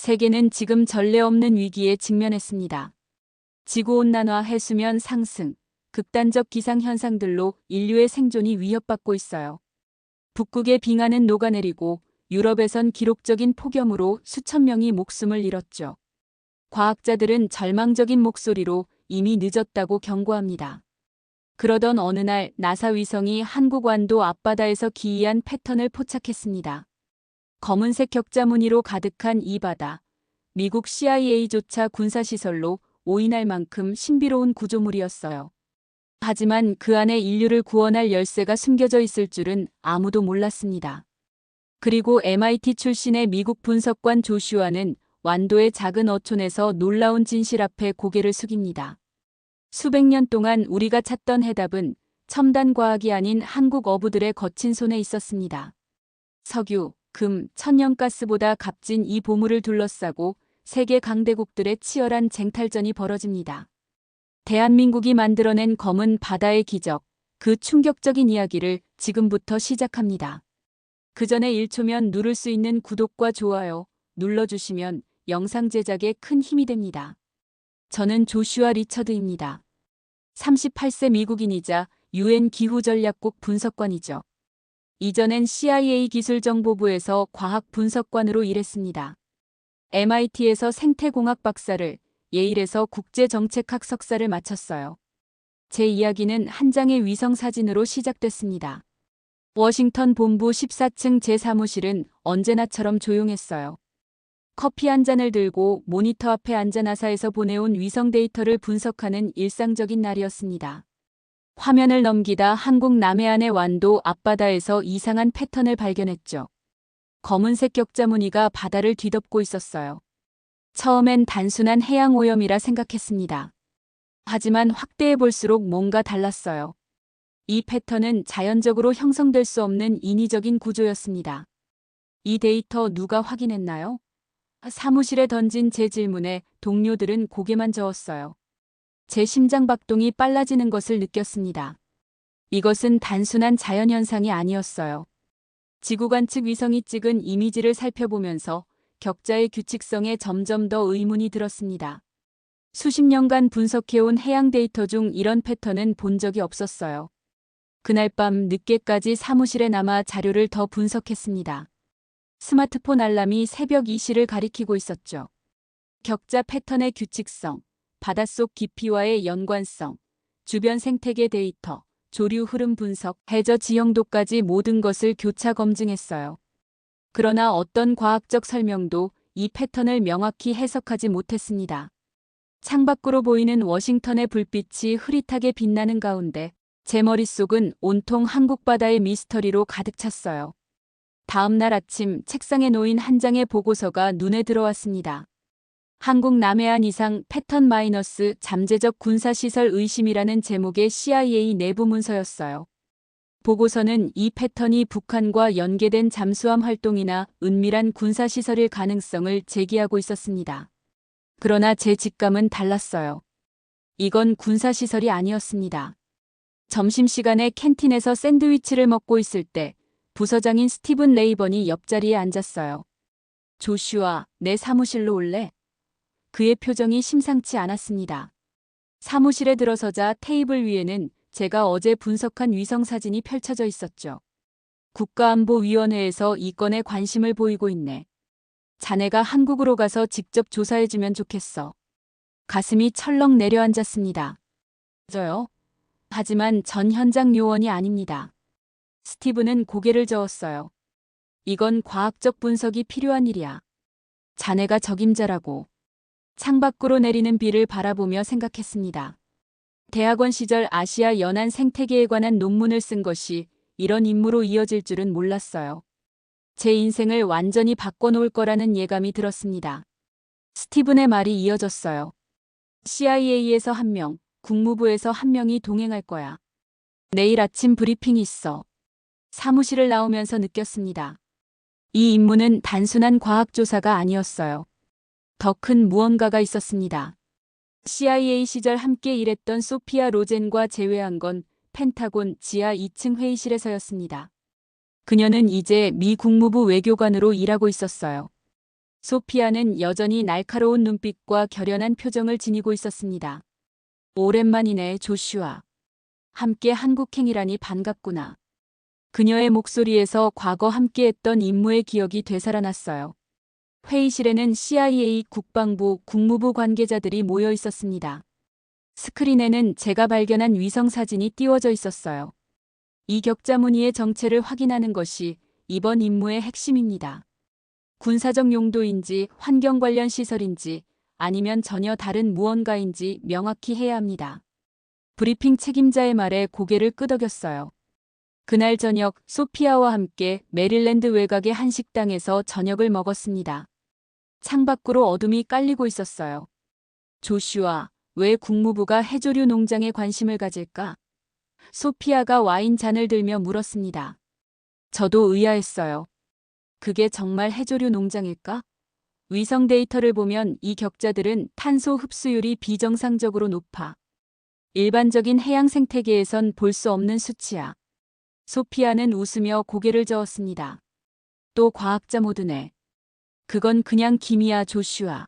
세계는 지금 전례 없는 위기에 직면했습니다. 지구온난화, 해수면 상승, 극단적 기상현상들로 인류의 생존이 위협받고 있어요. 북극의 빙하는 녹아내리고 유럽에선 기록적인 폭염으로 수천 명이 목숨을 잃었죠. 과학자들은 절망적인 목소리로 이미 늦었다고 경고합니다. 그러던 어느 날 나사 위성이 한국 완도 앞바다에서 기이한 패턴을 포착했습니다. 검은색 격자 무늬로 가득한 이 바다. 미국 CIA조차 군사시설로 오인할 만큼 신비로운 구조물이었어요. 하지만 그 안에 인류를 구원할 열쇠가 숨겨져 있을 줄은 아무도 몰랐습니다. 그리고 MIT 출신의 미국 분석관 조슈아는 완도의 작은 어촌에서 놀라운 진실 앞에 고개를 숙입니다. 수백 년 동안 우리가 찾던 해답은 첨단 과학이 아닌 한국 어부들의 거친 손에 있었습니다. 석유, 금, 천연가스보다 값진 이 보물을 둘러싸고 세계 강대국들의 치열한 쟁탈전이 벌어집니다. 대한민국이 만들어낸 검은 바다의 기적, 그 충격적인 이야기를 지금부터 시작합니다. 그 전에 1초면 누를 수 있는 구독과 좋아요 눌러주시면 영상 제작에 큰 힘이 됩니다. 저는 조슈아 리처드입니다. 38세 미국인이자 UN 기후전략국 분석관이죠. 이전엔 CIA 기술정보부에서 과학 분석관으로 일했습니다. MIT에서 생태공학 박사를, 예일에서 국제정책학 석사를 마쳤어요. 제 이야기는 한 장의 위성 사진으로 시작됐습니다. 워싱턴 본부 14층 제 사무실은 언제나처럼 조용했어요. 커피 한 잔을 들고 모니터 앞에 앉아 나사에서 보내온 위성 데이터를 분석하는 일상적인 날이었습니다. 화면을 넘기다 한국 남해안의 완도 앞바다에서 이상한 패턴을 발견했죠. 검은색 격자 무늬가 바다를 뒤덮고 있었어요. 처음엔 단순한 해양 오염이라 생각했습니다. 하지만 확대해 볼수록 뭔가 달랐어요. 이 패턴은 자연적으로 형성될 수 없는 인위적인 구조였습니다. 이 데이터 누가 확인했나요? 사무실에 던진 제 질문에 동료들은 고개만 저었어요. 제 심장 박동이 빨라지는 것을 느꼈습니다. 이것은 단순한 자연현상이 아니었어요. 지구관 측 위성이 찍은 이미지를 살펴보면서 격자의 규칙성에 점점 더 의문이 들었습니다. 수십 년간 분석해온 해양 데이터 중 이런 패턴은 본 적이 없었어요. 그날 밤 늦게까지 사무실에 남아 자료를 더 분석했습니다. 스마트폰 알람이 새벽 2시를 가리키고 있었죠. 격자 패턴의 규칙성, 바닷속 깊이와의 연관성, 주변 생태계 데이터, 조류 흐름 분석, 해저 지형도까지 모든 것을 교차 검증했어요. 그러나 어떤 과학적 설명도 이 패턴을 명확히 해석하지 못했습니다. 창밖으로 보이는 워싱턴의 불빛이 흐릿하게 빛나는 가운데 제 머릿속은 온통 한국 바다의 미스터리로 가득 찼어요. 다음 날 아침 책상에 놓인 한 장의 보고서가 눈에 들어왔습니다. 한국 남해안 이상 패턴 마이너스 잠재적 군사시설 의심이라는 제목의 CIA 내부 문서였어요. 보고서는 이 패턴이 북한과 연계된 잠수함 활동이나 은밀한 군사시설일 가능성을 제기하고 있었습니다. 그러나 제 직감은 달랐어요. 이건 군사시설이 아니었습니다. 점심시간에 캔틴에서 샌드위치를 먹고 있을 때 부서장인 스티븐 레이번이 옆자리에 앉았어요. 조슈아, 내 사무실로 올래? 그의 표정이 심상치 않았습니다. 사무실에 들어서자 테이블 위에는 제가 어제 분석한 위성 사진이 펼쳐져 있었죠. 국가안보위원회에서 이 건에 관심을 보이고 있네. 자네가 한국으로 가서 직접 조사해주면 좋겠어. 가슴이 철렁 내려앉았습니다. 저요? 하지만 전 현장 요원이 아닙니다. 스티븐은 고개를 저었어요. 이건 과학적 분석이 필요한 일이야. 자네가 적임자라고. 창밖으로 내리는 비를 바라보며 생각했습니다. 대학원 시절 아시아 연안 생태계에 관한 논문을 쓴 것이 이런 임무로 이어질 줄은 몰랐어요. 제 인생을 완전히 바꿔놓을 거라는 예감이 들었습니다. 스티븐의 말이 이어졌어요. CIA에서 한 명, 국무부에서 한 명이 동행할 거야. 내일 아침 브리핑이 있어. 사무실을 나오면서 느꼈습니다. 이 임무는 단순한 과학조사가 아니었어요. 더 큰 무언가가 있었습니다. CIA 시절 함께 일했던 소피아 로젠과 제외한 건 펜타곤 지하 2층 회의실에서였습니다. 그녀는 이제 미 국무부 외교관으로 일하고 있었어요. 소피아는 여전히 날카로운 눈빛과 결연한 표정을 지니고 있었습니다. 오랜만이네, 조슈아. 함께 한국행이라니 반갑구나. 그녀의 목소리에서 과거 함께했던 임무의 기억이 되살아났어요. 회의실에는 CIA 국방부, 국무부 관계자들이 모여 있었습니다. 스크린에는 제가 발견한 위성 사진이 띄워져 있었어요. 이 격자 무늬의 정체를 확인하는 것이 이번 임무의 핵심입니다. 군사적 용도인지 환경 관련 시설인지 아니면 전혀 다른 무언가인지 명확히 해야 합니다. 브리핑 책임자의 말에 고개를 끄덕였어요. 그날 저녁 소피아와 함께 메릴랜드 외곽의 한 식당에서 저녁을 먹었습니다. 창밖으로 어둠이 깔리고 있었어요. 조슈아, 왜 국무부가 해조류 농장에 관심을 가질까? 소피아가 와인 잔을 들며 물었습니다. 저도 의아했어요. 그게 정말 해조류 농장일까? 위성 데이터를 보면 이 격자들은 탄소 흡수율이 비정상적으로 높아. 일반적인 해양 생태계에선 볼 수 없는 수치야. 소피아는 웃으며 고개를 저었습니다. 또 과학자 모드네. 그건 그냥 기미야, 조슈아.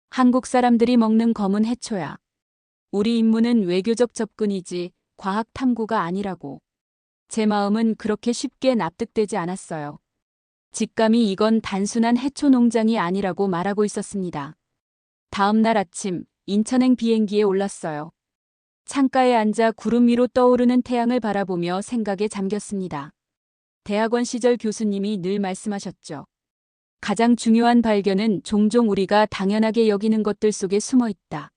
한국 사람들이 먹는 검은 해초야. 우리 임무는 외교적 접근이지 과학 탐구가 아니라고. 제 마음은 그렇게 쉽게 납득되지 않았어요. 직감이 이건 단순한 해초 농장이 아니라고 말하고 있었습니다. 다음 날 아침 인천행 비행기에 올랐어요. 창가에 앉아 구름 위로 떠오르는 태양을 바라보며 생각에 잠겼습니다. 대학원 시절 교수님이 늘 말씀하셨죠. 가장 중요한 발견은 종종 우리가 당연하게 여기는 것들 속에 숨어 있다.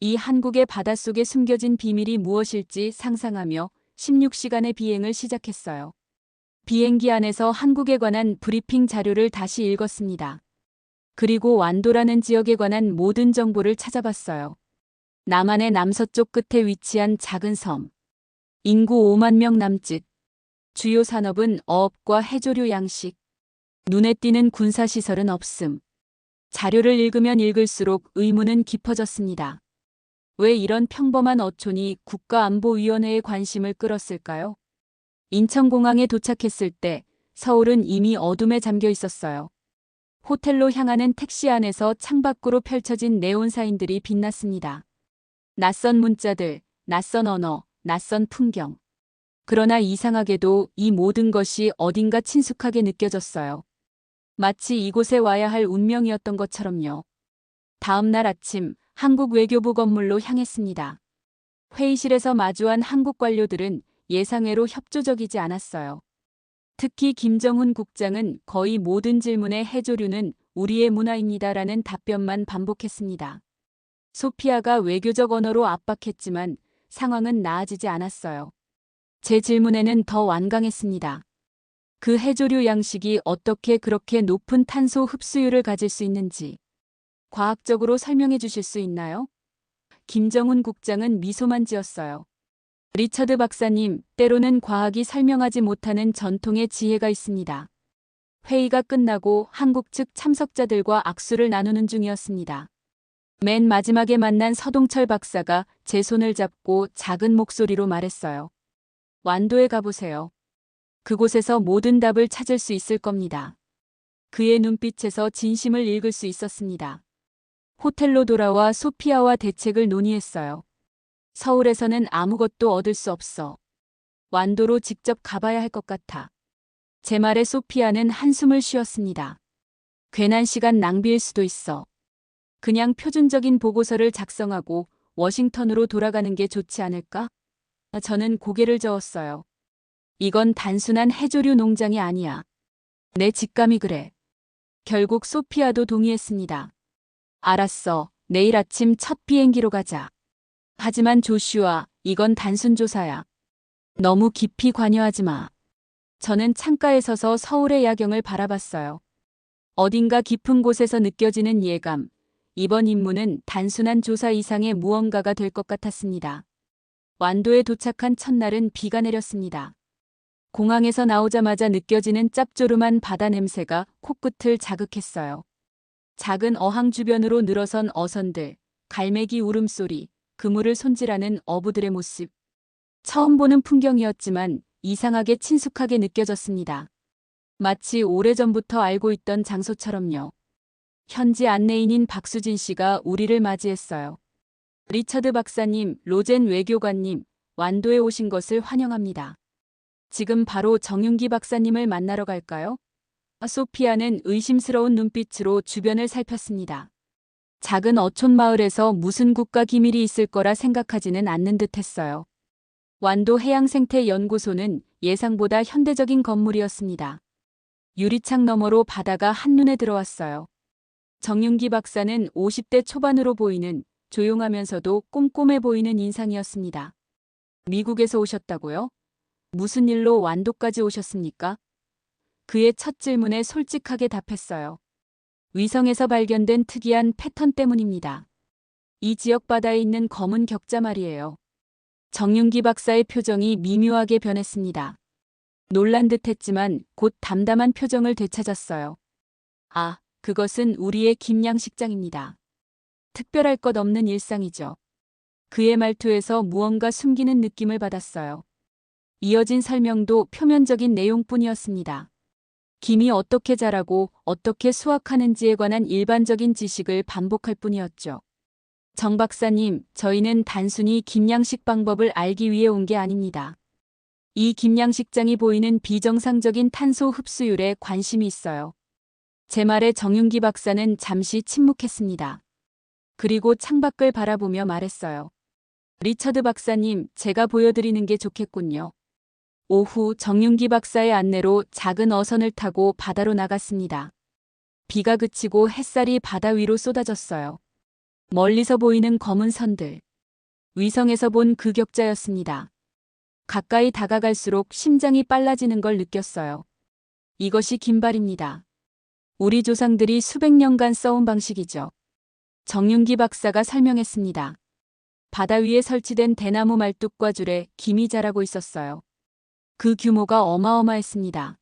이 한국의 바닷속에 숨겨진 비밀이 무엇일지 상상하며 16시간의 비행을 시작했어요. 비행기 안에서 한국에 관한 브리핑 자료를 다시 읽었습니다. 그리고 완도라는 지역에 관한 모든 정보를 찾아봤어요. 남한의 남서쪽 끝에 위치한 작은 섬. 인구 5만 명 남짓. 주요 산업은 어업과 해조류 양식. 눈에 띄는 군사시설은 없음. 자료를 읽으면 읽을수록 의문은 깊어졌습니다. 왜 이런 평범한 어촌이 국가안보위원회의 관심을 끌었을까요? 인천공항에 도착했을 때 서울은 이미 어둠에 잠겨 있었어요. 호텔로 향하는 택시 안에서 창밖으로 펼쳐진 네온사인들이 빛났습니다. 낯선 문자들, 낯선 언어, 낯선 풍경. 그러나 이상하게도 이 모든 것이 어딘가 친숙하게 느껴졌어요. 마치 이곳에 와야 할 운명이었던 것처럼요. 다음 날 아침 한국 외교부 건물로 향했습니다. 회의실에서 마주한 한국 관료들은 예상외로 협조적이지 않았어요. 특히 김정훈 국장은 거의 모든 질문에 해조류는 우리의 문화입니다라는 답변만 반복했습니다. 소피아가 외교적 언어로 압박했지만 상황은 나아지지 않았어요. 제 질문에는 더 완강했습니다. 그 해조류 양식이 어떻게 그렇게 높은 탄소 흡수율을 가질 수 있는지 과학적으로 설명해 주실 수 있나요? 김정훈 국장은 미소만 지었어요. 리처드 박사님, 때로는 과학이 설명하지 못하는 전통의 지혜가 있습니다. 회의가 끝나고 한국 측 참석자들과 악수를 나누는 중이었습니다. 맨 마지막에 만난 서동철 박사가 제 손을 잡고 작은 목소리로 말했어요. 완도에 가보세요. 그곳에서 모든 답을 찾을 수 있을 겁니다. 그의 눈빛에서 진심을 읽을 수 있었습니다. 호텔로 돌아와 소피아와 대책을 논의했어요. 서울에서는 아무것도 얻을 수 없어. 완도로 직접 가봐야 할 것 같아. 제 말에 소피아는 한숨을 쉬었습니다. 괜한 시간 낭비일 수도 있어. 그냥 표준적인 보고서를 작성하고 워싱턴으로 돌아가는 게 좋지 않을까? 저는 고개를 저었어요. 이건 단순한 해조류 농장이 아니야. 내 직감이 그래. 결국 소피아도 동의했습니다. 알았어. 내일 아침 첫 비행기로 가자. 하지만 조슈아, 이건 단순 조사야. 너무 깊이 관여하지 마. 저는 창가에 서서 서울의 야경을 바라봤어요. 어딘가 깊은 곳에서 느껴지는 예감. 이번 임무는 단순한 조사 이상의 무언가가 될 것 같았습니다. 완도에 도착한 첫날은 비가 내렸습니다. 공항에서 나오자마자 느껴지는 짭조름한 바다 냄새가 코끝을 자극했어요. 작은 어항 주변으로 늘어선 어선들, 갈매기 울음소리, 그물을 손질하는 어부들의 모습. 처음 보는 풍경이었지만 이상하게 친숙하게 느껴졌습니다. 마치 오래전부터 알고 있던 장소처럼요. 현지 안내인인 박수진 씨가 우리를 맞이했어요. 리처드 박사님, 로젠 외교관님, 완도에 오신 것을 환영합니다. 지금 바로 정윤기 박사님을 만나러 갈까요? 소피아는 의심스러운 눈빛으로 주변을 살폈습니다. 작은 어촌 마을에서 무슨 국가 기밀이 있을 거라 생각하지는 않는 듯 했어요. 완도 해양생태연구소는 예상보다 현대적인 건물이었습니다. 유리창 너머로 바다가 한눈에 들어왔어요. 정윤기 박사는 50대 초반으로 보이는 조용하면서도 꼼꼼해 보이는 인상이었습니다. 미국에서 오셨다고요? 무슨 일로 완도까지 오셨습니까? 그의 첫 질문에 솔직하게 답했어요. 위성에서 발견된 특이한 패턴 때문입니다. 이 지역 바다에 있는 검은 격자 말이에요. 정윤기 박사의 표정이 미묘하게 변했습니다. 놀란 듯했지만 곧 담담한 표정을 되찾았어요. 아, 그것은 우리의 김양식장입니다. 특별할 것 없는 일상이죠. 그의 말투에서 무언가 숨기는 느낌을 받았어요. 이어진 설명도 표면적인 내용뿐이었습니다. 김이 어떻게 자라고 어떻게 수확하는지에 관한 일반적인 지식을 반복할 뿐이었죠. 정 박사님, 저희는 단순히 김양식 방법을 알기 위해 온 게 아닙니다. 이 김양식장이 보이는 비정상적인 탄소 흡수율에 관심이 있어요. 제 말에 정윤기 박사는 잠시 침묵했습니다. 그리고 창밖을 바라보며 말했어요. 리처드 박사님, 제가 보여드리는 게 좋겠군요. 오후 정윤기 박사의 안내로 작은 어선을 타고 바다로 나갔습니다. 비가 그치고 햇살이 바다 위로 쏟아졌어요. 멀리서 보이는 검은 선들. 위성에서 본 그 격자였습니다. 가까이 다가갈수록 심장이 빨라지는 걸 느꼈어요. 이것이 긴발입니다. 우리 조상들이 수백 년간 써온 방식이죠. 정윤기 박사가 설명했습니다. 바다 위에 설치된 대나무 말뚝과 줄에 김이 자라고 있었어요. 그 규모가 어마어마했습니다.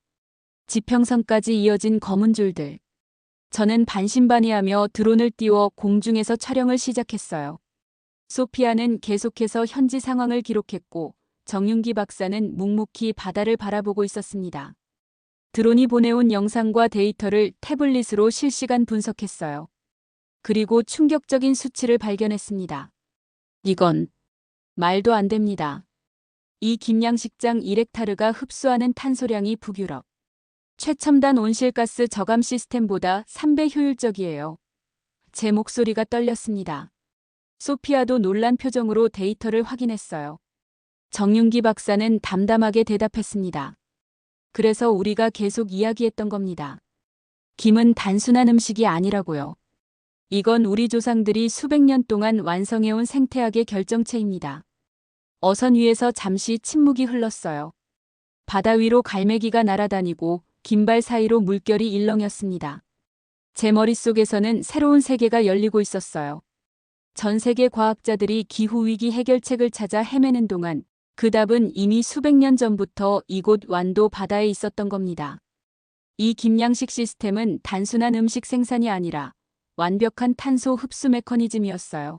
지평선까지 이어진 검은 줄들. 저는 반신반의하며 드론을 띄워 공중에서 촬영을 시작했어요. 소피아는 계속해서 현지 상황을 기록했고 정윤기 박사는 묵묵히 바다를 바라보고 있었습니다. 드론이 보내온 영상과 데이터를 태블릿으로 실시간 분석했어요. 그리고 충격적인 수치를 발견했습니다. 이건 말도 안 됩니다. 이 김양식장 1헥타르가 흡수하는 탄소량이 북유럽 최첨단 온실가스 저감 시스템보다 3배 효율적이에요. 제 목소리가 떨렸습니다. 소피아도 놀란 표정으로 데이터를 확인했어요. 정윤기 박사는 담담하게 대답했습니다. 그래서 우리가 계속 이야기했던 겁니다. 김은 단순한 음식이 아니라고요. 이건 우리 조상들이 수백 년 동안 완성해온 생태학의 결정체입니다. 어선 위에서 잠시 침묵이 흘렀어요. 바다 위로 갈매기가 날아다니고 긴발 사이로 물결이 일렁였습니다. 제 머릿속에서는 새로운 세계가 열리고 있었어요. 전 세계 과학자들이 기후위기 해결책을 찾아 헤매는 동안 그 답은 이미 수백 년 전부터 이곳 완도 바다에 있었던 겁니다. 이 김양식 시스템은 단순한 음식 생산이 아니라 완벽한 탄소 흡수 메커니즘이었어요.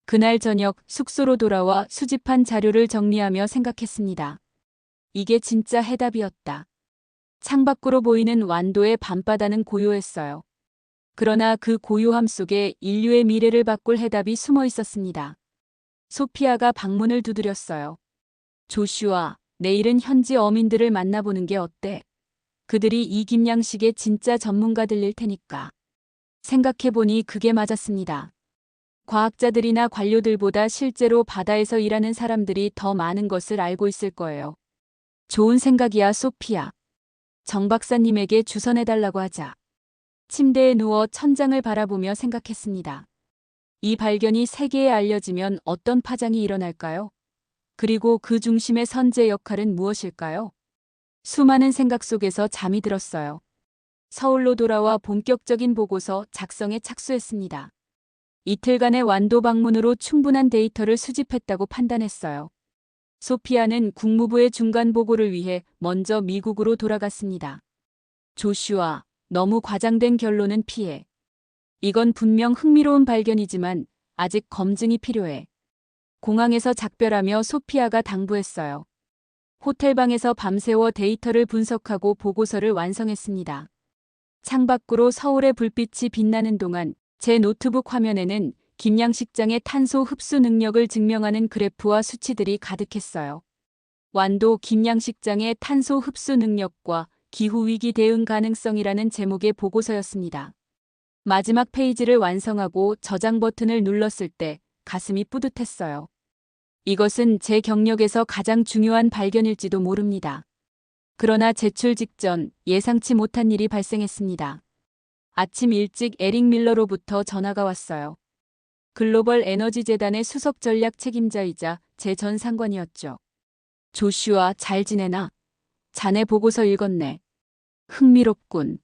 그날 저녁 숙소로 돌아와 수집한 자료를 정리하며 생각했습니다. 이게 진짜 해답이었다. 창밖으로 보이는 완도의 밤바다는 고요했어요. 그러나 그 고요함 속에 인류의 미래를 바꿀 해답이 숨어 있었습니다. 소피아가 방문을 두드렸어요. 조슈아, 내일은 현지 어민들을 만나보는 게 어때? 그들이 이 김양식의 진짜 전문가들일 테니까. 생각해보니 그게 맞았습니다. 과학자들이나 관료들보다 실제로 바다에서 일하는 사람들이 더 많은 것을 알고 있을 거예요. 좋은 생각이야, 소피아. 정 박사님에게 주선해달라고 하자. 침대에 누워 천장을 바라보며 생각했습니다. 이 발견이 세계에 알려지면 어떤 파장이 일어날까요? 그리고 그 중심의 선제 역할은 무엇일까요? 수많은 생각 속에서 잠이 들었어요. 서울로 돌아와 본격적인 보고서 작성에 착수했습니다. 이틀간의 완도 방문으로 충분한 데이터를 수집했다고 판단했어요. 소피아는 국무부의 중간 보고를 위해 먼저 미국으로 돌아갔습니다. 조슈아, 너무 과장된 결론은 피해. 이건 분명 흥미로운 발견이지만 아직 검증이 필요해. 공항에서 작별하며 소피아가 당부했어요. 호텔방에서 밤새워 데이터를 분석하고 보고서를 완성했습니다. 창밖으로 서울의 불빛이 빛나는 동안 제 노트북 화면에는 김양식장의 탄소 흡수 능력을 증명하는 그래프와 수치들이 가득했어요. 완도 김양식장의 탄소 흡수 능력과 기후위기 대응 가능성이라는 제목의 보고서였습니다. 마지막 페이지를 완성하고 저장 버튼을 눌렀을 때 가슴이 뿌듯했어요. 이것은 제 경력에서 가장 중요한 발견일지도 모릅니다. 그러나 제출 직전 예상치 못한 일이 발생했습니다. 아침 일찍 에릭 밀러로부터 전화가 왔어요. 글로벌 에너지 재단의 수석 전략 책임자이자 제 전 상관이었죠. 조슈아, 잘 지내나? 자네 보고서 읽었네. 흥미롭군.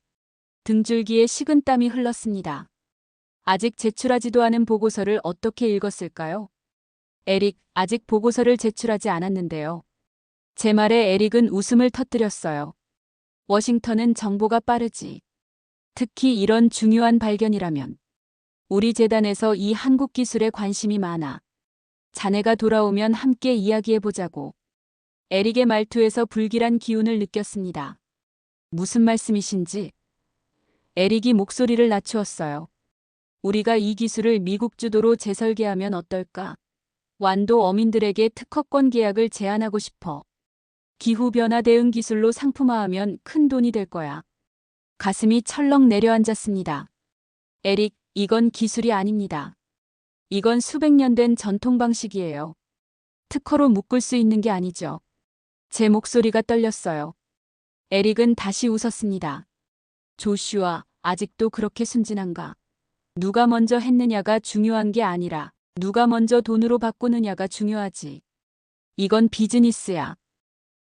등줄기에 식은땀이 흘렀습니다. 아직 제출하지도 않은 보고서를 어떻게 읽었을까요? 에릭, 아직 보고서를 제출하지 않았는데요. 제 말에 에릭은 웃음을 터뜨렸어요. 워싱턴은 정보가 빠르지. 특히 이런 중요한 발견이라면. 우리 재단에서 이 한국 기술에 관심이 많아. 자네가 돌아오면 함께 이야기해보자고. 에릭의 말투에서 불길한 기운을 느꼈습니다. 무슨 말씀이신지? 에릭이 목소리를 낮추었어요. 우리가 이 기술을 미국 주도로 재설계하면 어떨까? 완도 어민들에게 특허권 계약을 제안하고 싶어. 기후변화 대응 기술로 상품화하면 큰 돈이 될 거야. 가슴이 철렁 내려앉았습니다. 에릭, 이건 기술이 아닙니다. 이건 수백 년 된 전통 방식이에요. 특허로 묶을 수 있는 게 아니죠. 제 목소리가 떨렸어요. 에릭은 다시 웃었습니다. 조슈아, 아직도 그렇게 순진한가? 누가 먼저 했느냐가 중요한 게 아니라 누가 먼저 돈으로 바꾸느냐가 중요하지. 이건 비즈니스야.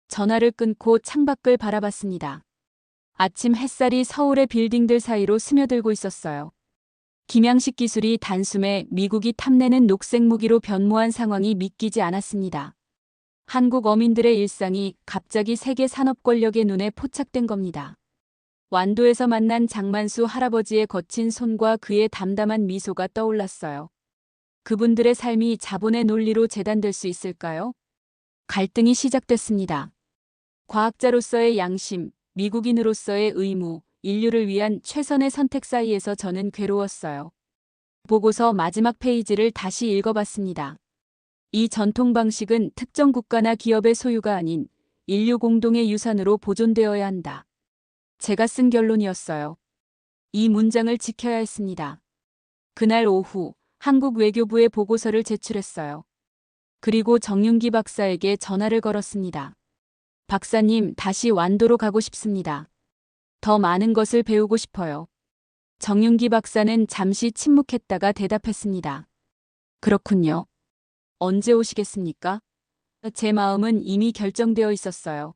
전화를 끊고 창밖을 바라봤습니다. 아침 햇살이 서울의 빌딩들 사이로 스며들고 있었어요. 김양식 기술이 단숨에 미국이 탐내는 녹색 무기로 변모한 상황이 믿기지 않았습니다. 한국 어민들의 일상이 갑자기 세계 산업 권력의 눈에 포착된 겁니다. 완도에서 만난 장만수 할아버지의 거친 손과 그의 담담한 미소가 떠올랐어요. 그분들의 삶이 자본의 논리로 재단될 수 있을까요? 갈등이 시작됐습니다. 과학자로서의 양심, 미국인으로서의 의무, 인류를 위한 최선의 선택 사이에서 저는 괴로웠어요. 보고서 마지막 페이지를 다시 읽어봤습니다. 이 전통 방식은 특정 국가나 기업의 소유가 아닌 인류 공동의 유산으로 보존되어야 한다. 제가 쓴 결론이었어요. 이 문장을 지켜야 했습니다. 그날 오후 한국 외교부에 보고서를 제출했어요. 그리고 정윤기 박사에게 전화를 걸었습니다. 박사님, 다시 완도로 가고 싶습니다. 더 많은 것을 배우고 싶어요. 정윤기 박사는 잠시 침묵했다가 대답했습니다. 그렇군요. 언제 오시겠습니까? 제 마음은 이미 결정되어 있었어요.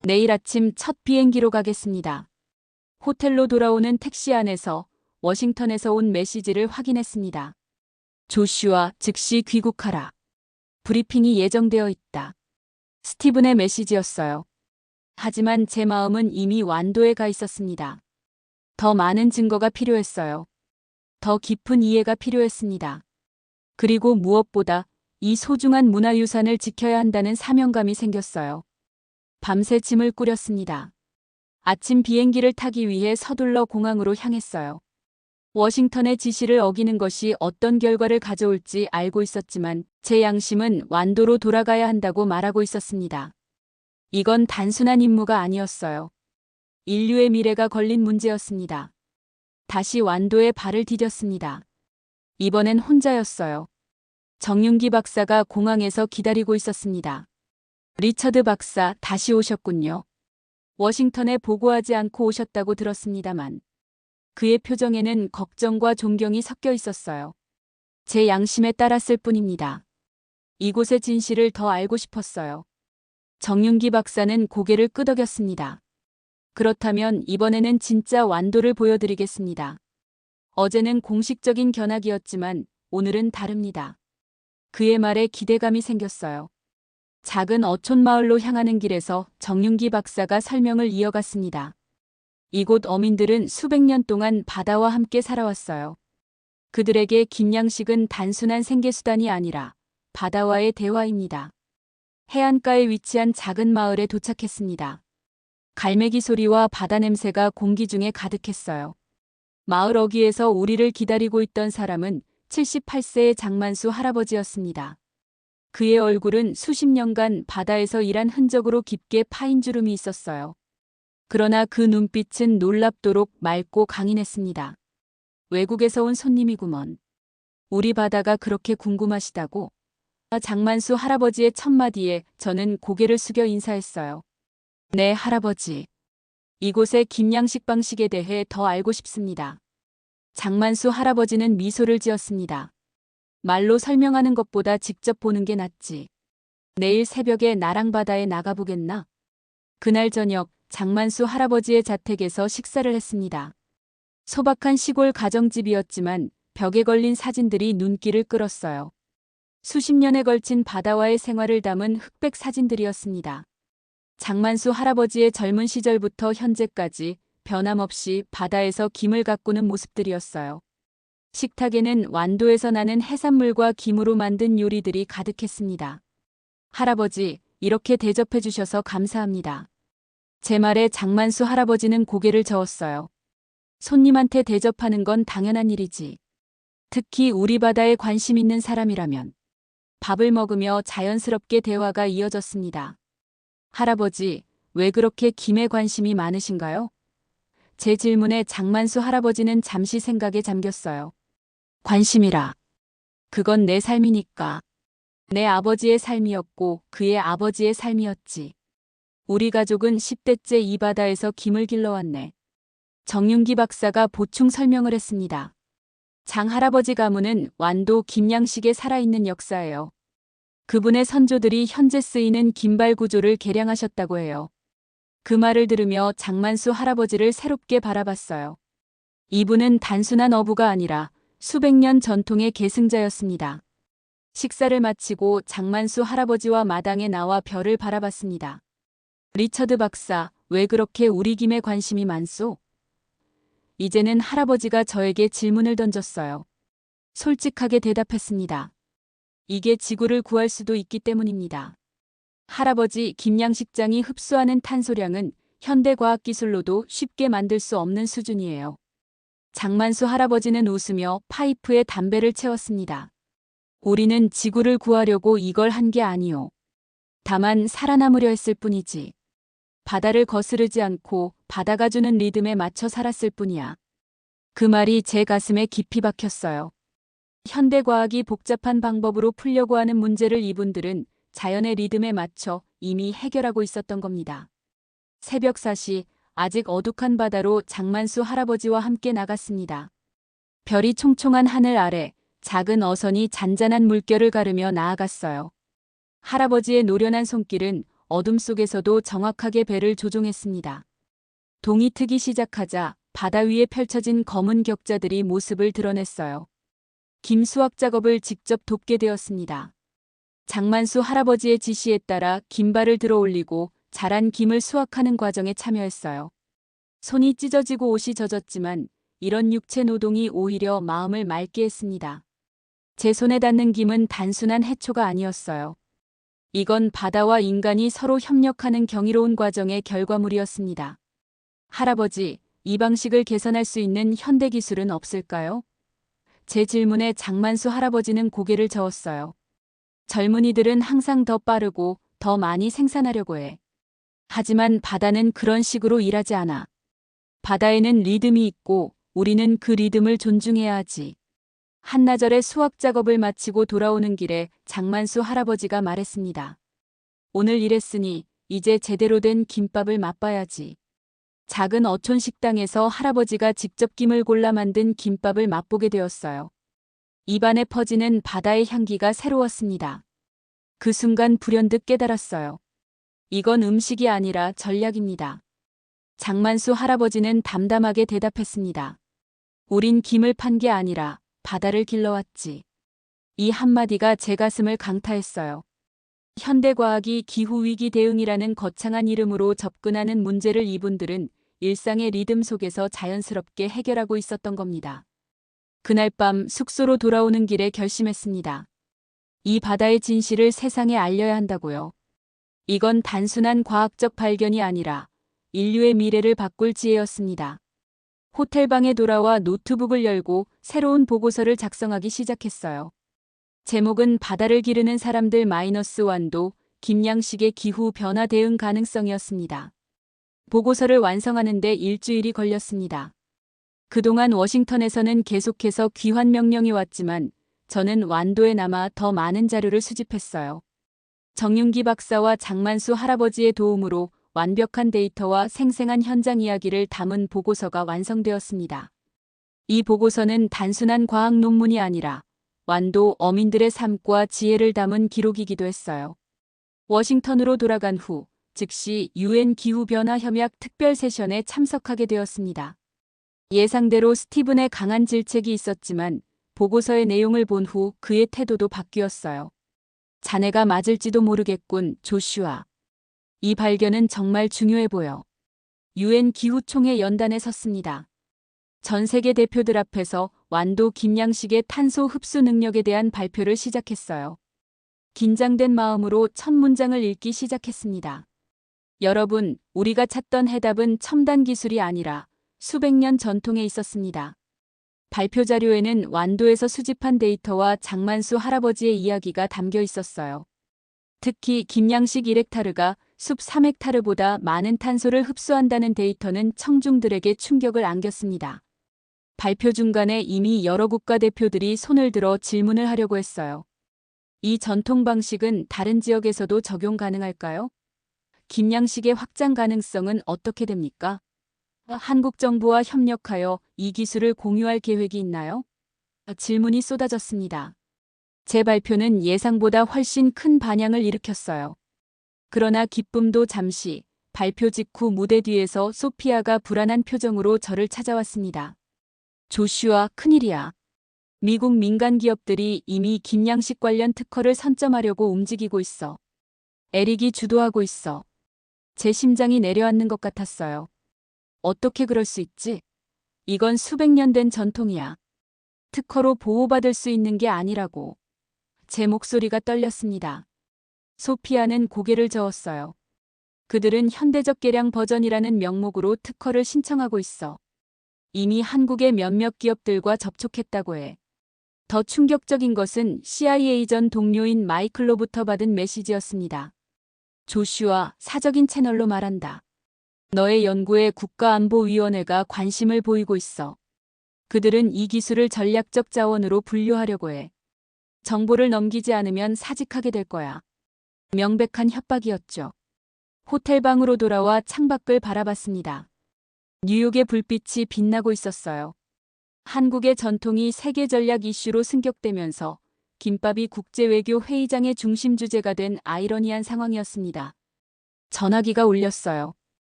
내일 아침 첫 비행기로 가겠습니다. 호텔로 돌아오는 택시 안에서 워싱턴에서 온 메시지를 확인했습니다. 조슈아, 즉시 귀국하라. 브리핑이 예정되어 있다. 스티븐의 메시지였어요. 하지만 제 마음은 이미 완도에 가 있었습니다. 더 많은 증거가 필요했어요. 더 깊은 이해가 필요했습니다. 그리고 무엇보다 이 소중한 문화유산을 지켜야 한다는 사명감이 생겼어요. 밤새 짐을 꾸렸습니다. 아침 비행기를 타기 위해 서둘러 공항으로 향했어요. 워싱턴의 지시를 어기는 것이 어떤 결과를 가져올지 알고 있었지만 제 양심은 완도로 돌아가야 한다고 말하고 있었습니다. 이건 단순한 임무가 아니었어요. 인류의 미래가 걸린 문제였습니다. 다시 완도에 발을 디뎠습니다. 이번엔 혼자였어요. 정윤기 박사가 공항에서 기다리고 있었습니다. 리처드 박사, 다시 오셨군요. 워싱턴에 보고하지 않고 오셨다고 들었습니다만 그의 표정에는 걱정과 존경이 섞여 있었어요. 제 양심에 따랐을 뿐입니다. 이곳의 진실을 더 알고 싶었어요. 정윤기 박사는 고개를 끄덕였습니다. 그렇다면 이번에는 진짜 완도를 보여드리겠습니다. 어제는 공식적인 견학이었지만 오늘은 다릅니다. 그의 말에 기대감이 생겼어요. 작은 어촌 마을로 향하는 길에서 정윤기 박사가 설명을 이어갔습니다. 이곳 어민들은 수백 년 동안 바다와 함께 살아왔어요. 그들에게 김양식은 단순한 생계수단이 아니라 바다와의 대화입니다. 해안가에 위치한 작은 마을에 도착했습니다. 갈매기 소리와 바다 냄새가 공기 중에 가득했어요. 마을 어귀에서 우리를 기다리고 있던 사람은 78세의 장만수 할아버지였습니다. 그의 얼굴은 수십 년간 바다에서 일한 흔적으로 깊게 파인 주름이 있었어요. 그러나 그 눈빛은 놀랍도록 맑고 강인했습니다. 외국에서 온 손님이구먼. 우리 바다가 그렇게 궁금하시다고? 장만수 할아버지의 첫마디에 저는 고개를 숙여 인사했어요. 네, 할아버지. 이곳의 김양식 방식에 대해 더 알고 싶습니다. 장만수 할아버지는 미소를 지었습니다. 말로 설명하는 것보다 직접 보는 게 낫지. 내일 새벽에 나랑 바다에 나가보겠나? 그날 저녁 장만수 할아버지의 자택에서 식사를 했습니다. 소박한 시골 가정집이었지만 벽에 걸린 사진들이 눈길을 끌었어요. 수십 년에 걸친 바다와의 생활을 담은 흑백 사진들이었습니다. 장만수 할아버지의 젊은 시절부터 현재까지 변함없이 바다에서 김을 가꾸는 모습들이었어요. 식탁에는 완도에서 나는 해산물과 김으로 만든 요리들이 가득했습니다. 할아버지, 이렇게 대접해 주셔서 감사합니다. 제 말에 장만수 할아버지는 고개를 저었어요. 손님한테 대접하는 건 당연한 일이지. 특히 우리 바다에 관심 있는 사람이라면. 밥을 먹으며 자연스럽게 대화가 이어졌습니다. 할아버지, 왜 그렇게 김에 관심이 많으신가요? 제 질문에 장만수 할아버지는 잠시 생각에 잠겼어요. 관심이라. 그건 내 삶이니까. 내 아버지의 삶이었고 그의 아버지의 삶이었지. 우리 가족은 10대째 이 바다에서 김을 길러왔네. 정윤기 박사가 보충 설명을 했습니다. 장 할아버지 가문은 완도 김양식에 살아있는 역사예요. 그분의 선조들이 현재 쓰이는 김발 구조를 개량하셨다고 해요. 그 말을 들으며 장만수 할아버지를 새롭게 바라봤어요. 이분은 단순한 어부가 아니라 수백 년 전통의 계승자였습니다. 식사를 마치고 장만수 할아버지와 마당에 나와 별을 바라봤습니다. 리처드 박사, 왜 그렇게 우리 김에 관심이 많소? 이제는 할아버지가 저에게 질문을 던졌어요. 솔직하게 대답했습니다. 이게 지구를 구할 수도 있기 때문입니다. 할아버지, 김양식장이 흡수하는 탄소량은 현대 과학기술로도 쉽게 만들 수 없는 수준이에요. 장만수 할아버지는 웃으며 파이프에 담배를 채웠습니다. 우리는 지구를 구하려고 이걸 한 게 아니오. 다만 살아남으려 했을 뿐이지. 바다를 거스르지 않고 바다가 주는 리듬에 맞춰 살았을 뿐이야. 그 말이 제 가슴에 깊이 박혔어요. 현대과학이 복잡한 방법으로 풀려고 하는 문제를 이분들은 자연의 리듬에 맞춰 이미 해결하고 있었던 겁니다. 새벽 4시, 아직 어둑한 바다로 장만수 할아버지와 함께 나갔습니다. 별이 총총한 하늘 아래 작은 어선이 잔잔한 물결을 가르며 나아갔어요. 할아버지의 노련한 손길은 어둠 속에서도 정확하게 배를 조종했습니다. 동이 트기 시작하자 바다 위에 펼쳐진 검은 격자들이 모습을 드러냈어요. 김 수확 작업을 직접 돕게 되었습니다. 장만수 할아버지의 지시에 따라 김발을 들어 올리고 자란 김을 수확하는 과정에 참여했어요. 손이 찢어지고 옷이 젖었지만 이런 육체 노동이 오히려 마음을 맑게 했습니다. 제 손에 닿는 김은 단순한 해초가 아니었어요. 이건 바다와 인간이 서로 협력하는 경이로운 과정의 결과물이었습니다. 할아버지, 이 방식을 개선할 수 있는 현대 기술은 없을까요? 제 질문에 장만수 할아버지는 고개를 저었어요. 젊은이들은 항상 더 빠르고 더 많이 생산하려고 해. 하지만 바다는 그런 식으로 일하지 않아. 바다에는 리듬이 있고 우리는 그 리듬을 존중해야 하지. 한나절의 수확 작업을 마치고 돌아오는 길에 장만수 할아버지가 말했습니다. 오늘 일했으니 이제 제대로 된 김밥을 맛봐야지. 작은 어촌 식당에서 할아버지가 직접 김을 골라 만든 김밥을 맛보게 되었어요. 입안에 퍼지는 바다의 향기가 새로웠습니다. 그 순간 불현듯 깨달았어요. 이건 음식이 아니라 전략입니다. 장만수 할아버지는 담담하게 대답했습니다. 우린 김을 판 게 아니라 바다를 길러왔지. 이 한마디가 제 가슴을 강타했어요. 현대과학이 기후위기 대응이라는 거창한 이름으로 접근하는 문제를 이분들은 일상의 리듬 속에서 자연스럽게 해결하고 있었던 겁니다. 그날 밤 숙소로 돌아오는 길에 결심했습니다. 이 바다의 진실을 세상에 알려야 한다고요. 이건 단순한 과학적 발견이 아니라 인류의 미래를 바꿀 지혜였습니다. 호텔방에 돌아와 노트북을 열고 새로운 보고서를 작성하기 시작했어요. 제목은 바다를 기르는 사람들 -1도 김양식의 기후 변화 대응 가능성이었습니다. 보고서를 완성하는데 일주일이 걸렸습니다. 그동안 워싱턴에서는 계속해서 귀환 명령이 왔지만 저는 완도에 남아 더 많은 자료를 수집했어요. 정윤기 박사와 장만수 할아버지의 도움으로 완벽한 데이터와 생생한 현장 이야기를 담은 보고서가 완성되었습니다. 이 보고서는 단순한 과학 논문이 아니라 완도 어민들의 삶과 지혜를 담은 기록이기도 했어요. 워싱턴으로 돌아간 후 즉시 UN 기후변화 협약 특별 세션에 참석하게 되었습니다. 예상대로 스티븐의 강한 질책이 있었지만 보고서의 내용을 본 후 그의 태도도 바뀌었어요. 자네가 맞을지도 모르겠군, 조슈아. 이 발견은 정말 중요해 보여. UN 기후총회 연단에 섰습니다. 전 세계 대표들 앞에서 완도 김양식의 탄소 흡수 능력에 대한 발표를 시작했어요. 긴장된 마음으로 첫 문장을 읽기 시작했습니다. 여러분, 우리가 찾던 해답은 첨단 기술이 아니라 수백 년 전통에 있었습니다. 발표 자료에는 완도에서 수집한 데이터와 장만수 할아버지의 이야기가 담겨 있었어요. 특히 김양식 1헥타르가 숲 3헥타르보다 많은 탄소를 흡수한다는 데이터는 청중들에게 충격을 안겼습니다. 발표 중간에 이미 여러 국가 대표들이 손을 들어 질문을 하려고 했어요. 이 전통 방식은 다른 지역에서도 적용 가능할까요? 김양식의 확장 가능성은 어떻게 됩니까? 한국 정부와 협력하여 이 기술을 공유할 계획이 있나요? 질문이 쏟아졌습니다. 제 발표는 예상보다 훨씬 큰 반향을 일으켰어요. 그러나 기쁨도 잠시, 발표 직후 무대 뒤에서 소피아가 불안한 표정으로 저를 찾아왔습니다. 조슈아, 큰일이야. 미국 민간 기업들이 이미 김양식 관련 특허를 선점하려고 움직이고 있어. 에릭이 주도하고 있어. 제 심장이 내려앉는 것 같았어요. 어떻게 그럴 수 있지? 이건 수백 년 된 전통이야. 특허로 보호받을 수 있는 게 아니라고. 제 목소리가 떨렸습니다. 소피아는 고개를 저었어요. 그들은 현대적 개량 버전이라는 명목으로 특허를 신청하고 있어. 이미 한국의 몇몇 기업들과 접촉했다고 해. 더 충격적인 것은 CIA 전 동료인 마이클로부터 받은 메시지였습니다. 조슈아, 사적인 채널로 말한다. 너의 연구에 국가안보위원회가 관심을 보이고 있어. 그들은 이 기술을 전략적 자원으로 분류하려고 해. 정보를 넘기지 않으면 사직하게 될 거야. 명백한 협박이었죠. 호텔방으로 돌아와 창밖을 바라봤습니다. 뉴욕의 불빛이 빛나고 있었어요. 한국의 전통이 세계 전략 이슈로 승격되면서 김밥이 국제외교 회의장의 중심 주제가 된 아이러니한 상황이었습니다. 전화기가 울렸어요.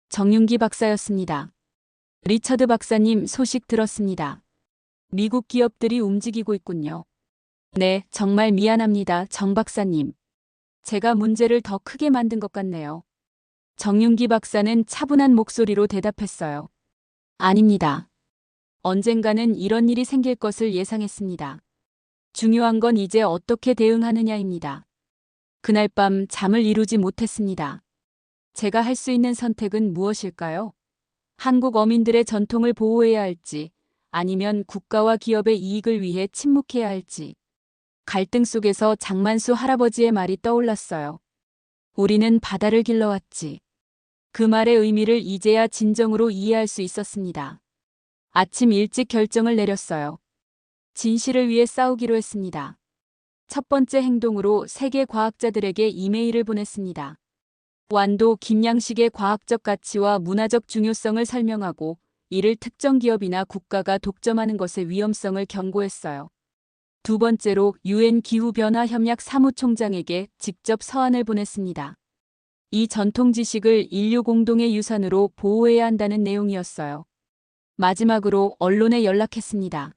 정윤기 박사였습니다. 리처드 박사님, 소식 들었습니다. 미국 기업들이 움직이고 있군요. 네, 정말 미안합니다, 정 박사님. 제가 문제를 더 크게 만든 것 같네요. 정윤기 박사는 차분한 목소리로 대답했어요. 아닙니다. 언젠가는 이런 일이 생길 것을 예상했습니다. 중요한 건 이제 어떻게 대응하느냐입니다. 그날 밤 잠을 이루지 못했습니다. 제가 할 수 있는 선택은 무엇일까요? 한국 어민들의 전통을 보호해야 할지, 아니면 국가와 기업의 이익을 위해 침묵해야 할지. 갈등 속에서 장만수 할아버지의 말이 떠올랐어요. 우리는 바다를 길러왔지. 그 말의 의미를 이제야 진정으로 이해할 수 있었습니다. 아침 일찍 결정을 내렸어요. 진실을 위해 싸우기로 했습니다. 첫 번째 행동으로 세계 과학자들에게 이메일을 보냈습니다. 완도 김양식의 과학적 가치와 문화적 중요성을 설명하고 이를 특정 기업이나 국가가 독점하는 것의 위험성을 경고했어요. 두 번째로 UN 기후변화협약 사무총장에게 직접 서한을 보냈습니다. 이 전통 지식을 인류 공동의 유산으로 보호해야 한다는 내용이었어요. 마지막으로 언론에 연락했습니다.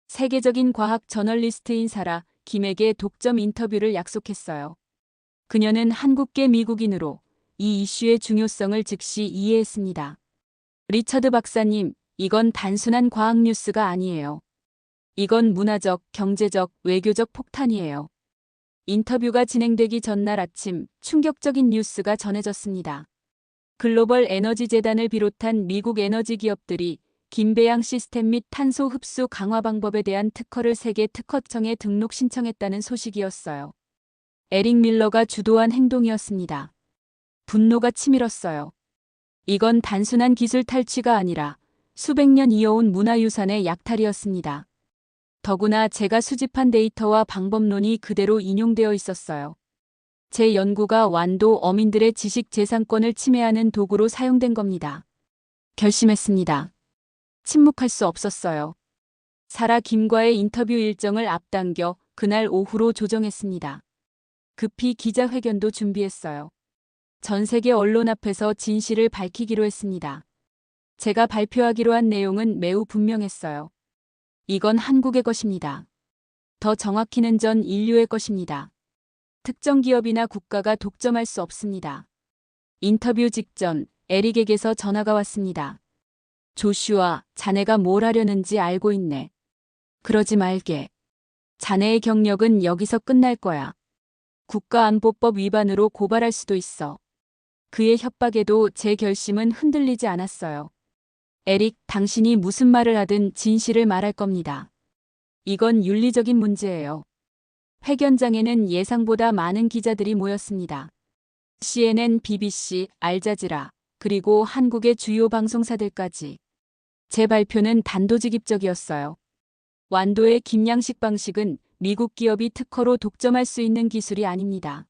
세계적인 과학 저널리스트인 사라 김에게 독점 인터뷰를 약속했어요. 그녀는 한국계 미국인으로 이 이슈의 중요성을 즉시 이해했습니다. 리처드 박사님, 이건 단순한 과학 뉴스가 아니에요. 이건 문화적, 경제적, 외교적 폭탄이에요. 인터뷰가 진행되기 전날 아침 충격적인 뉴스가 전해졌습니다. 글로벌 에너지 재단을 비롯한 미국 에너지 기업들이 김배양 시스템 및 탄소 흡수 강화 방법에 대한 특허를 세계 특허청에 등록 신청했다는 소식이었어요. 에릭 밀러가 주도한 행동이었습니다. 분노가 치밀었어요. 이건 단순한 기술 탈취가 아니라 수백 년 이어온 문화유산의 약탈이었습니다. 더구나 제가 수집한 데이터와 방법론이 그대로 인용되어 있었어요. 제 연구가 완도 어민들의 지식 재산권을 침해하는 도구로 사용된 겁니다. 결심했습니다. 침묵할 수 없었어요. 사라 김과의 인터뷰 일정을 앞당겨 그날 오후로 조정했습니다. 급히 기자회견도 준비했어요. 전 세계 언론 앞에서 진실을 밝히기로 했습니다. 제가 발표하기로 한 내용은 매우 분명했어요. 이건 한국의 것입니다. 더 정확히는 전 인류의 것입니다. 특정 기업이나 국가가 독점할 수 없습니다. 인터뷰 직전 에릭에게서 전화가 왔습니다. 조슈아, 자네가 뭘 하려는지 알고 있네. 그러지 말게. 자네의 경력은 여기서 끝날 거야. 국가안보법 위반으로 고발할 수도 있어. 그의 협박에도 제 결심은 흔들리지 않았어요. 에릭, 당신이 무슨 말을 하든 진실을 말할 겁니다. 이건 윤리적인 문제예요. 회견장에는 예상보다 많은 기자들이 모였습니다. CNN, BBC, 알자지라, 그리고 한국의 주요 방송사들까지. 제 발표는 단도직입적이었어요. 완도의 김양식 방식은 미국 기업이 특허로 독점할 수 있는 기술이 아닙니다.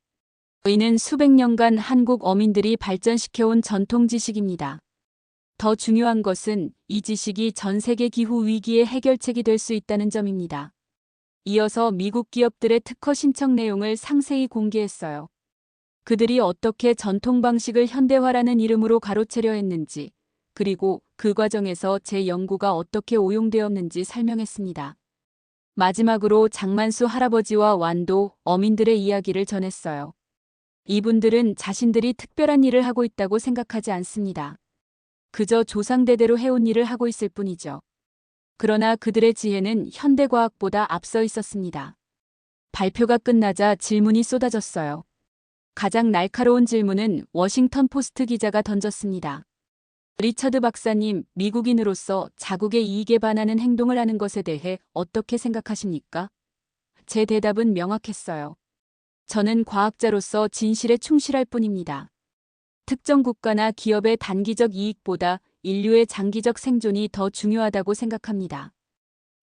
이는 수백 년간 한국 어민들이 발전시켜온 전통 지식입니다. 더 중요한 것은 이 지식이 전 세계 기후 위기의 해결책이 될 수 있다는 점입니다. 이어서 미국 기업들의 특허 신청 내용을 상세히 공개했어요. 그들이 어떻게 전통 방식을 현대화라는 이름으로 가로채려 했는지, 그리고 그 과정에서 제 연구가 어떻게 오용되었는지 설명했습니다. 마지막으로 장만수 할아버지와 완도 어민들의 이야기를 전했어요. 이분들은 자신들이 특별한 일을 하고 있다고 생각하지 않습니다. 그저 조상대대로 해온 일을 하고 있을 뿐이죠. 그러나 그들의 지혜는 현대과학보다 앞서 있었습니다. 발표가 끝나자 질문이 쏟아졌어요. 가장 날카로운 질문은 워싱턴 포스트 기자가 던졌습니다. 리처드 박사님, 미국인으로서 자국의 이익에 반하는 행동을 하는 것에 대해 어떻게 생각하십니까? 제 대답은 명확했어요. 저는 과학자로서 진실에 충실할 뿐입니다. 특정 국가나 기업의 단기적 이익보다 인류의 장기적 생존이 더 중요하다고 생각합니다.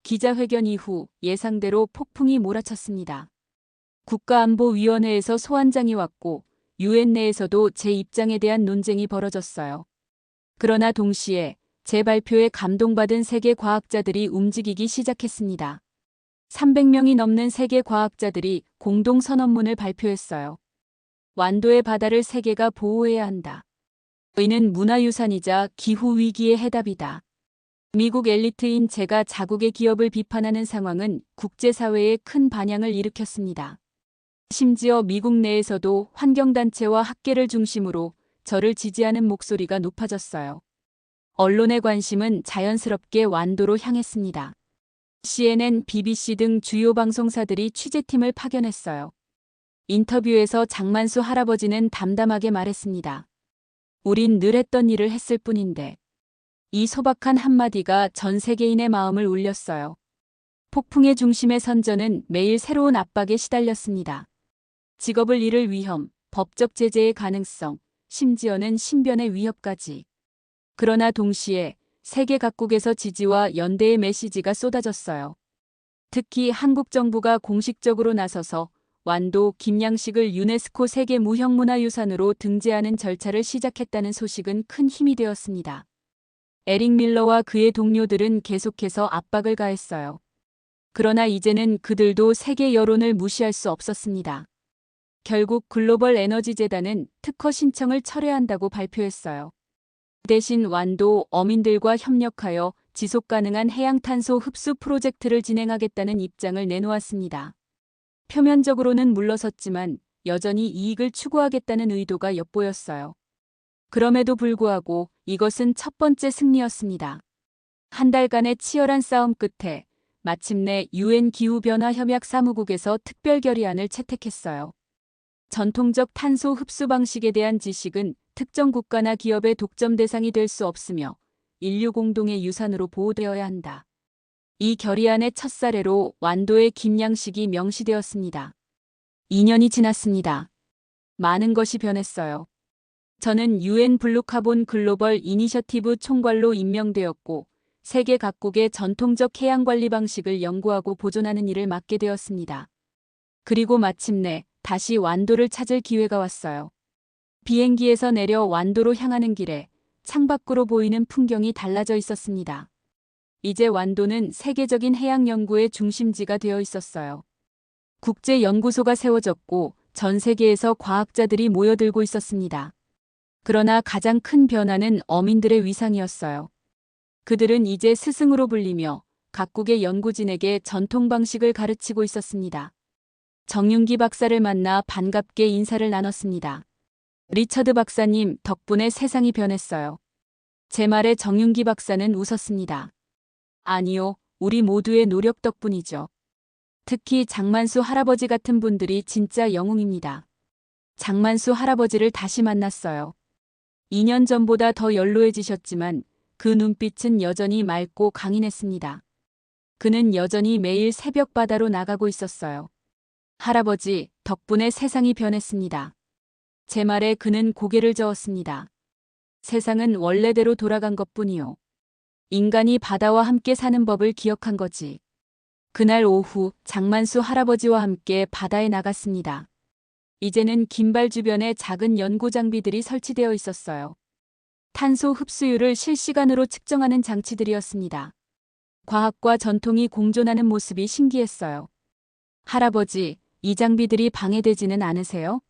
기자회견 이후 예상대로 폭풍이 몰아쳤습니다. 국가안보위원회에서 소환장이 왔고 유엔 내에서도 제 입장에 대한 논쟁이 벌어졌어요. 그러나 동시에 제 발표에 감동받은 세계 과학자들이 움직이기 시작했습니다. 300명이 넘는 세계 과학자들이 공동 선언문을 발표했어요. 완도의 바다를 세계가 보호해야 한다. 이는 문화유산이자 기후위기의 해답이다. 미국 엘리트인 제가 자국의 기업을 비판하는 상황은 국제사회에 큰 반향을 일으켰습니다. 심지어 미국 내에서도 환경단체와 학계를 중심으로 저를 지지하는 목소리가 높아졌어요. 언론의 관심은 자연스럽게 완도로 향했습니다. CNN, BBC 등 주요 방송사들이 취재팀을 파견했어요. 인터뷰에서 장만수 할아버지는 담담하게 말했습니다. 우린 늘 했던 일을 했을 뿐인데. 이 소박한 한마디가 전 세계인의 마음을 울렸어요. 폭풍의 중심에 선 저는 매일 새로운 압박에 시달렸습니다. 직업을 잃을 위험, 법적 제재의 가능성, 심지어는 신변의 위협까지. 그러나 동시에 세계 각국에서 지지와 연대의 메시지가 쏟아졌어요. 특히 한국 정부가 공식적으로 나서서 완도 김양식을 유네스코 세계 무형문화유산으로 등재하는 절차를 시작했다는 소식은 큰 힘이 되었습니다. 에릭 밀러와 그의 동료들은 계속해서 압박을 가했어요. 그러나 이제는 그들도 세계 여론을 무시할 수 없었습니다. 결국 글로벌 에너지 재단은 특허 신청을 철회한다고 발표했어요. 대신 완도 어민들과 협력하여 지속가능한 해양탄소 흡수 프로젝트를 진행하겠다는 입장을 내놓았습니다. 표면적으로는 물러섰지만 여전히 이익을 추구하겠다는 의도가 엿보였어요. 그럼에도 불구하고 이것은 첫 번째 승리였습니다. 한 달간의 치열한 싸움 끝에 마침내 유엔 기후변화협약 사무국에서 특별 결의안을 채택했어요. 전통적 탄소 흡수 방식에 대한 지식은 특정 국가나 기업의 독점 대상이 될 수 없으며 인류 공동의 유산으로 보호되어야 한다. 이 결의안의 첫 사례로 완도의 김양식이 명시되었습니다. 2년이 지났습니다. 많은 것이 변했어요. 저는 UN 블루카본 글로벌 이니셔티브 총괄로 임명되었고 세계 각국의 전통적 해양 관리 방식을 연구하고 보존하는 일을 맡게 되었습니다. 그리고 마침내 다시 완도를 찾을 기회가 왔어요. 비행기에서 내려 완도로 향하는 길에 창밖으로 보이는 풍경이 달라져 있었습니다. 이제 완도는 세계적인 해양 연구의 중심지가 되어 있었어요. 국제 연구소가 세워졌고 전 세계에서 과학자들이 모여들고 있었습니다. 그러나 가장 큰 변화는 어민들의 위상이었어요. 그들은 이제 스승으로 불리며 각국의 연구진에게 전통 방식을 가르치고 있었습니다. 정윤기 박사를 만나 반갑게 인사를 나눴습니다. 리처드 박사님 덕분에 세상이 변했어요. 제 말에 정윤기 박사는 웃었습니다. 아니요, 우리 모두의 노력 덕분이죠. 특히 장만수 할아버지 같은 분들이 진짜 영웅입니다. 장만수 할아버지를 다시 만났어요. 2년 전보다 더 연로해지셨지만 그 눈빛은 여전히 맑고 강인했습니다. 그는 여전히 매일 새벽 바다로 나가고 있었어요. 할아버지, 덕분에 세상이 변했습니다. 제 말에 그는 고개를 저었습니다. 세상은 원래대로 돌아간 것뿐이요. 인간이 바다와 함께 사는 법을 기억한 거지. 그날 오후 장만수 할아버지와 함께 바다에 나갔습니다. 이제는 긴발 주변에 작은 연구 장비들이 설치되어 있었어요. 탄소 흡수율을 실시간으로 측정하는 장치들이었습니다. 과학과 전통이 공존하는 모습이 신기했어요. 할아버지, 이 장비들이 방해되지는 않으세요?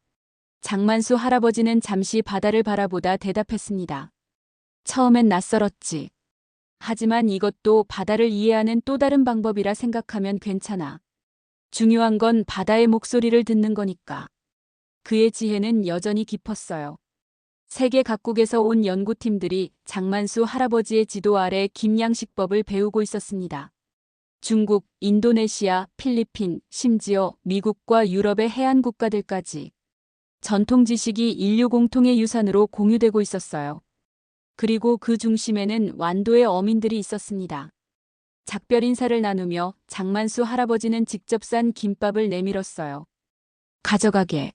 장만수 할아버지는 잠시 바다를 바라보다 대답했습니다. 처음엔 낯설었지. 하지만 이것도 바다를 이해하는 또 다른 방법이라 생각하면 괜찮아. 중요한 건 바다의 목소리를 듣는 거니까. 그의 지혜는 여전히 깊었어요. 세계 각국에서 온 연구팀들이 장만수 할아버지의 지도 아래 김양식법을 배우고 있었습니다. 중국, 인도네시아, 필리핀, 심지어 미국과 유럽의 해안 국가들까지. 전통 지식이 인류 공통의 유산으로 공유되고 있었어요. 그리고 그 중심에는 완도의 어민들이 있었습니다. 작별 인사를 나누며 장만수 할아버지는 직접 싼 김밥을 내밀었어요. 가져가게.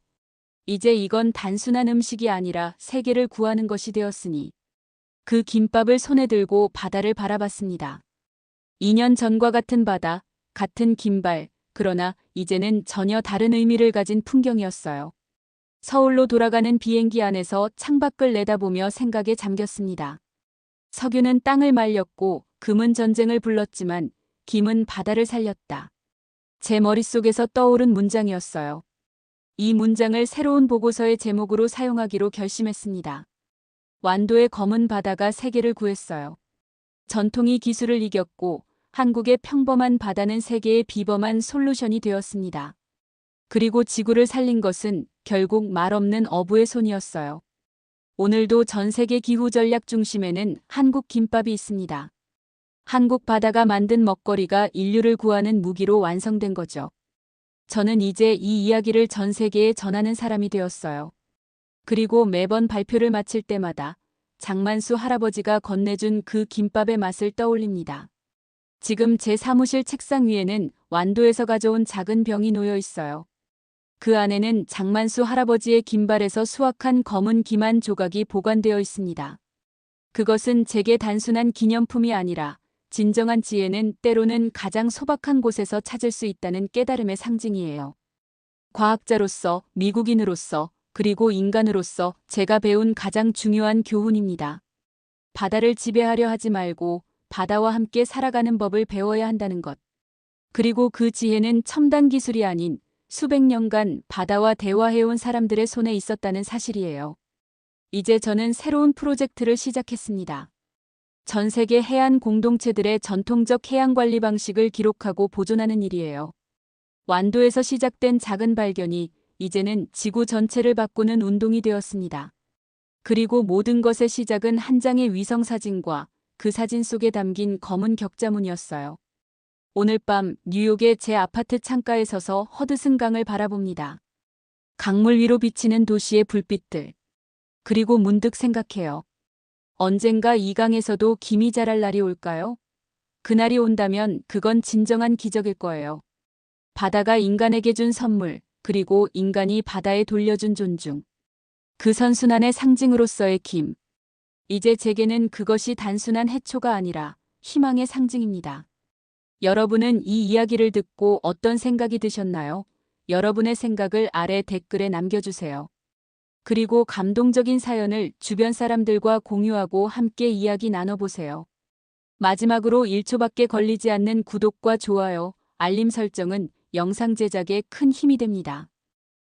이제 이건 단순한 음식이 아니라 세계를 구하는 것이 되었으니. 그 김밥을 손에 들고 바다를 바라봤습니다. 2년 전과 같은 바다, 같은 긴발, 그러나 이제는 전혀 다른 의미를 가진 풍경이었어요. 서울로 돌아가는 비행기 안에서 창밖을 내다보며 생각에 잠겼습니다. 석유는 땅을 말렸고 금은 전쟁을 불렀지만 김은 바다를 살렸다. 제 머릿속에서 떠오른 문장이었어요. 이 문장을 새로운 보고서의 제목으로 사용하기로 결심했습니다. 완도의 검은 바다가 세계를 구했어요. 전통이 기술을 이겼고 한국의 평범한 바다는 세계의 비범한 솔루션이 되었습니다. 그리고 지구를 살린 것은 결국 말없는 어부의 손이었어요. 오늘도 전 세계 기후 전략 중심에는 한국 김밥이 있습니다. 한국 바다가 만든 먹거리가 인류를 구하는 무기로 완성된 거죠. 저는 이제 이 이야기를 전 세계에 전하는 사람이 되었어요. 그리고 매번 발표를 마칠 때마다 장만수 할아버지가 건네준 그 김밥의 맛을 떠올립니다. 지금 제 사무실 책상 위에는 완도에서 가져온 작은 병이 놓여 있어요. 그 안에는 장만수 할아버지의 김발에서 수확한 검은 김 한 조각이 보관되어 있습니다. 그것은 제게 단순한 기념품이 아니라 진정한 지혜는 때로는 가장 소박한 곳에서 찾을 수 있다는 깨달음의 상징이에요. 과학자로서, 미국인으로서, 그리고 인간으로서 제가 배운 가장 중요한 교훈입니다. 바다를 지배하려 하지 말고 바다와 함께 살아가는 법을 배워야 한다는 것. 그리고 그 지혜는 첨단 기술이 아닌 수백 년간 바다와 대화해온 사람들의 손에 있었다는 사실이에요. 이제 저는 새로운 프로젝트를 시작했습니다. 전 세계 해안 공동체들의 전통적 해양 관리 방식을 기록하고 보존하는 일이에요. 완도에서 시작된 작은 발견이 이제는 지구 전체를 바꾸는 운동이 되었습니다. 그리고 모든 것의 시작은 한 장의 위성 사진과 그 사진 속에 담긴 검은 격자문이었어요. 오늘 밤 뉴욕의 제 아파트 창가에 서서 허드슨 강을 바라봅니다. 강물 위로 비치는 도시의 불빛들. 그리고 문득 생각해요. 언젠가 이 강에서도 김이 자랄 날이 올까요? 그날이 온다면 그건 진정한 기적일 거예요. 바다가 인간에게 준 선물, 그리고 인간이 바다에 돌려준 존중. 그 선순환의 상징으로서의 김. 이제 제게는 그것이 단순한 해초가 아니라 희망의 상징입니다. 여러분은 이 이야기를 듣고 어떤 생각이 드셨나요? 여러분의 생각을 아래 댓글에 남겨주세요. 그리고 감동적인 사연을 주변 사람들과 공유하고 함께 이야기 나눠보세요. 마지막으로 1초밖에 걸리지 않는 구독과 좋아요, 알림 설정은 영상 제작에 큰 힘이 됩니다.